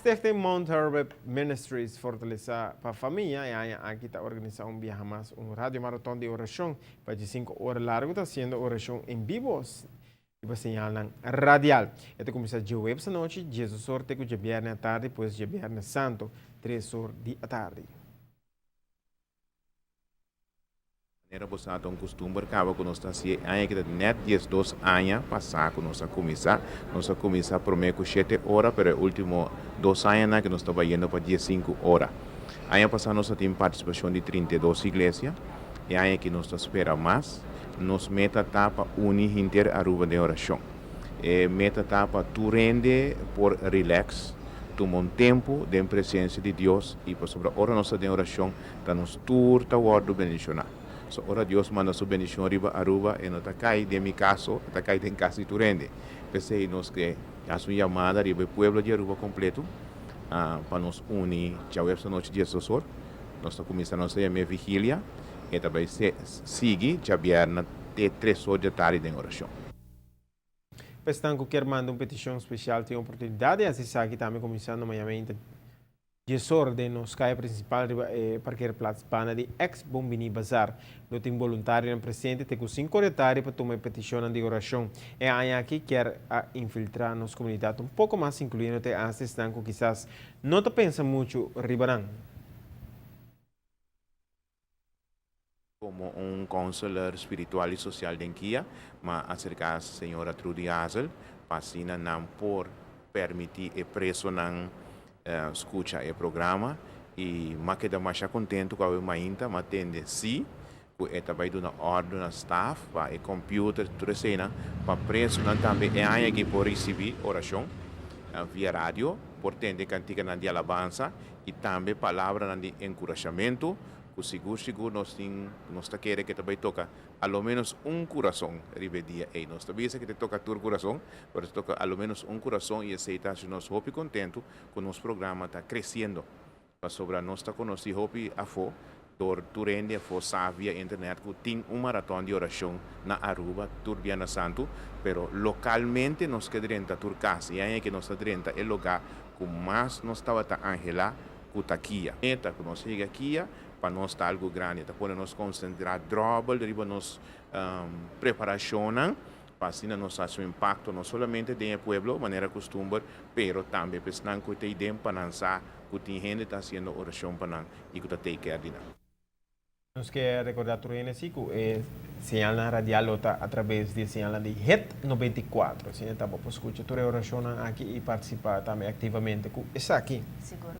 Stichting Mount Herbert Ministries fortaleza para a família e aqui está organizando um viaje mais, rádio maratón de oração para de 5 horas largo, está sendo oração em vivos e para señal radial. Este começa de web essa noite, Jesus sorte com de viernes à tarde, depois de viernes santo, 3 horas da tarde. Era bosado costume acaba com nós assim, aí que net 12 anos passar com nossa comissão promete 7 horas, pero último 2 anos que nós estava indo para 15 horas. Aí passar nós tem participação de 32 igrejas, e aí que nós espera mais, nos meta tapa uni inter aruba de oração. Meta tapa tu rende por relax, tomar um tempo de presença de Deus e para sobre a hora nossa de oração, tá nos turta o ordo bendicionar. So, ora Deus manda sua bendição arriba Aruba e não está cai de mi caso, está cai de casa de Turende. Pensei nós que a sua chamada arriba o pueblo de Aruba completo para nos unir já essa noite de Jesus. Nós estamos começando a minha vigília e também sigue já viernes até 3 horas da tarde de oração. Pestanco quer mandar uma petição especial, tem oportunidade de assistir aqui também começando amanhã. Gestor de nos caia principal parqueira Plaza Hispana de ex-Bombini Bazar. Não tem voluntário no presente, tem 5 horas para tomar petição de oração. E aí aqui quer infiltrar nos comunidade um pouco mais, incluindo até assistência que quizás não te pensa muito ribarão. Como conselheiro espiritual e social de Kia, mas acerca a senhora Trudy Hazel, para não por permitir e pressionar escuta o programa e mas que mais contento com a mainta, mas tende sim, que também do na ordem na staff, para o computer, tudo assim, para pressionar também e aí que por receber oração via rádio, por tende cantiga na de alabança e também palavra de encorajamento, que seguro nós tá querendo que também toca ao menos coração dia e nós também que toca todo coração, mas toca ao menos coração e aceita se nós hope contento com nosso programa está crescendo. Para sobre nós está conhecido hope a fo durante a fo via internet que tem maratón de oração na Aruba, Turbiana Santo, pero localmente nós queremos turcas e aí que nós queremos é lugar que mais nós estava a Angela Kutakia. Eta que nós chega aqui para nós estar algo grande, para nós concentrar double, para nós preparação, para assim nós fazer um impacto não somente dentro do pueblo, maneira costume, pero também para que tem tempo para lançar, que tem gente está fazendo oração para nós e que está take care de nós. Nós queremos recordar tudo isso, que señal na radial através de señal de HIT 94. Assim, então, para escutar toda a oração aqui e participar também ativamente com essa aqui. Seguro.